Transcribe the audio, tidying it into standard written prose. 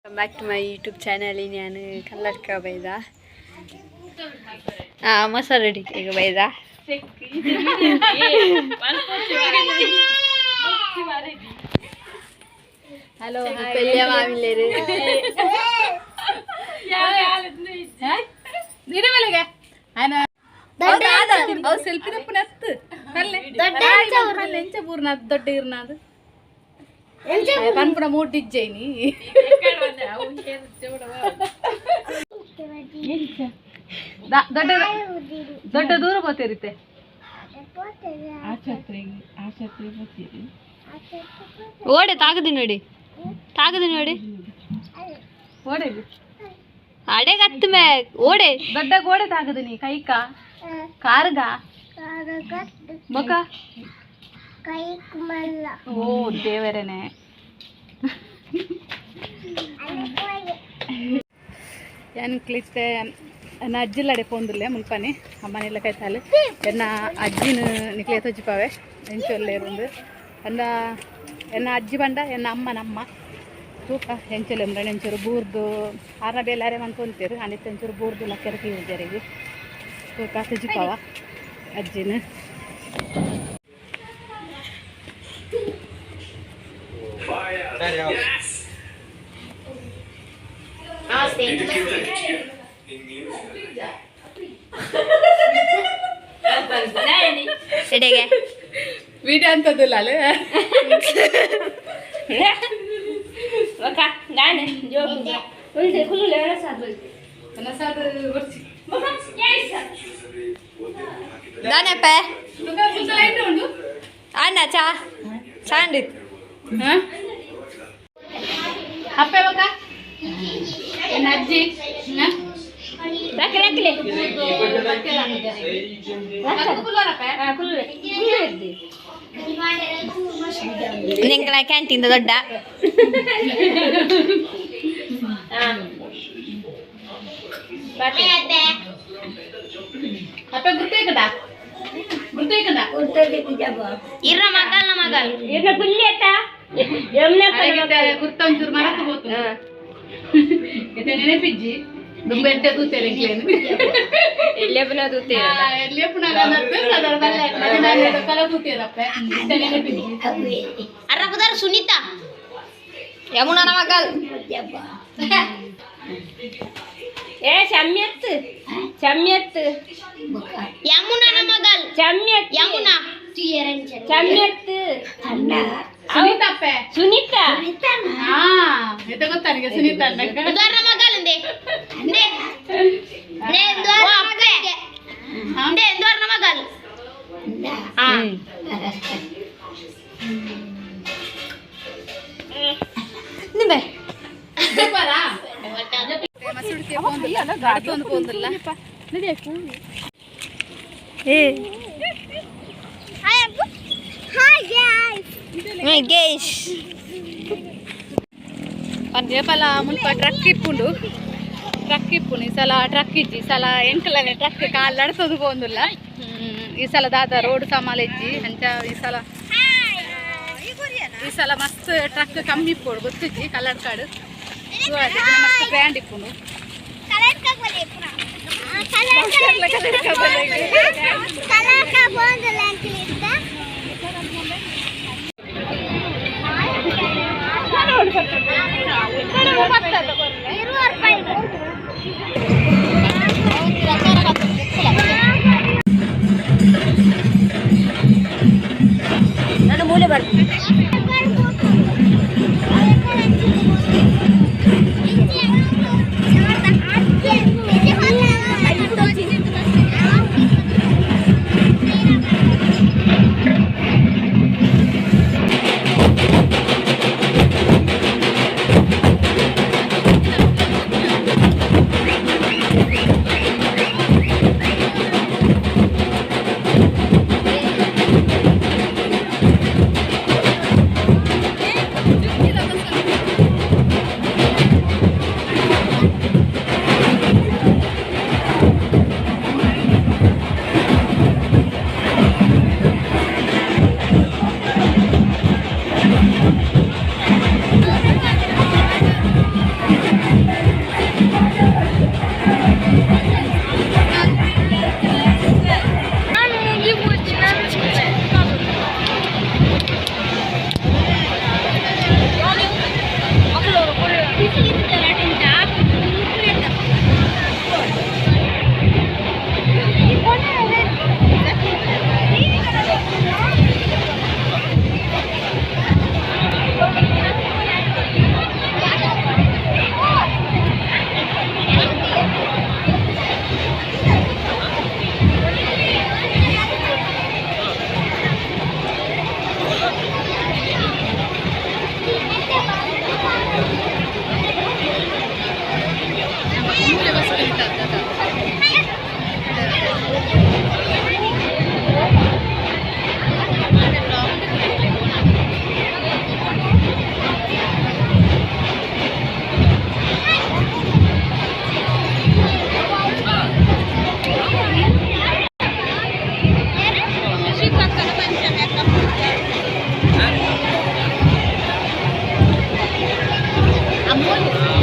Welcome back to my YouTube channel. ഞാൻ കല്ലടക്ക ബൈദ masala ഇടിക്കുക ബൈദ hello വലിയ മാമില്ലേര് selfie ತಪ್ಪನತ್ತು ಎಂಚ ಪೂರ್ಣ ದೊಡ್ಡ ಇರ್ನದು ಕನ್ಪುರ ಮೂಟಿಜ್ಜೈನಿ ದೊಡ್ಡ ದೊಡ್ಡ ದೂರ పోతೇರಿತೆ ಓಡೆ ತಾಗದಿ ನೋಡಿ ಓಡೆ ಅಡೆ ಕತ್ತು ಮೇ ಓಡೆ ದೊಡ್ಡ ಗೋಡೆ ತಾಗದಿನಿ ಕೈಕ ಕಾರ್ಗ ಬೊಕ ಓ ದೇವರೇನೆ ಎನ್ಕ್ಲಿತ್ತೆ ಎನ್ನ ಅಜ್ಜಿಲ್ಲಡೆ ಪೋಂದುಲ್ಲೆ ಮುಲ್ಪನಿ ಅಮ್ಮನೆಲ್ಲ ಕೈತಾಲು ಎನ್ನ ಅಜ್ಜಿನ ನಿಕ್ಲೆ ತೊಜ್ಜಿಪಾವೆ ಎಂಚೊಲ್ಲೆ ಇರುಂದು ಎನ್ನ ಅಜ್ಜಿ ಬಂಡ ಎನ್ನ ಅಮ್ಮನಮ್ಮ ತೂಕ ಎಂಚೊಲ್ಲೆ ಉಂಡ ಎಂಚೂರು ಬೂರ್ದು ಆರ್ನ ಬೇಲಾರೆ ಮಂತ್ಕೊಂತೀರು ಅನಿತ್ ಎಂಚೂರು ಬೂರ್ದು ಲಕ್ಕೆರ ಕೀಳಿಜರಿಗೆ ತೂಕ ತೊಜ್ಜಿಪಾವ ಅಜ್ಜಿನ ವಿಡಿಯೋ ಅಂತದಿಲ್ಲ ಅಲ್ಲ ಅಣ್ಣ ಚಾ ಚಾಂಡಿ ಅಪ್ಪೆ ಬಕ ಎನ್ನ ಅಜ್ಜಿ ನಿಂಗಳ ಕ್ಯಾಂಟೀನ್ ದೊಡ್ಡ ಅಪ್ಪ ಗುರ್ತೇಕಡ ಇರ್ರ ಮಗಲ್ ಇರ್ನ ಪುಲ್ಲಿ ಅತ್ತ ಗುರ್ತಂಚೂರು ಮರಕ್ಕೆ ಹೋತು ನೆನಪಿಜ್ಜಿ ದುಂಬೆಂಟೆ ತೂತೇರೆ ಎಲ್ಲೆಪುನ ತೂತೇರ ಎಲ್ಲೆಪುನ ಕಲ ತೂತೇರಪ್ಪ ನೆನಪಿಜ್ಜಿ ಅರ್ರಪದಾರ ಸುನೀತಾ ಯಮುನನ ಮಗಲ್ ಏ ಚಮ್ಯತ್ ಯಮುನನ ಮಗಲ್ ಚಮ್ಯತ್ ಯಮುನಾ ಚಮ್ಯತ್ ಸುನೀತಾ ಹಾ ಇದು ಗೊತ್ತಾನಿಗೆ ಸುನೀತಾ ದ್ವಾರ ಮಗಲ್ ದ್ವಾರ ಮಗಲ್ ಪಲ ಮುಲ್ಪ ಟ್ರಕ್ ಇಪ್ಪುಂಡು ಈ ಸಲ ಟ್ರಕ್ ಇಜ್ಜಿ ಈ ಸಲ ಎಂಕಲನೆ ಟ್ರಕ್ ಕಾಲು ನಡ್ಸೋದು ಪೋಂದುಲ್ಲ ಈ ಸಲ ದಾದ ರೋಡ್ ಸಮಾಲ ಇಜ್ಜಿ ಅಂಚ ಈ ಸಲ ಮಸ್ತ್ ಟ್ರಕ್ ಕಮ್ಮಿ ಇಪ್ಪುಡು ಗೊತ್ತಿಜ್ಜಿ ಕಲ್ಲಡ್ಕಾಡು ಮಸ್ತ್ ಗ್ರ್ಯಾಂಡ್ ಇಪ್ಪುಂಡು ನಾನು ಮೂಲೆ ಬರ್ತೀನಿ Amor.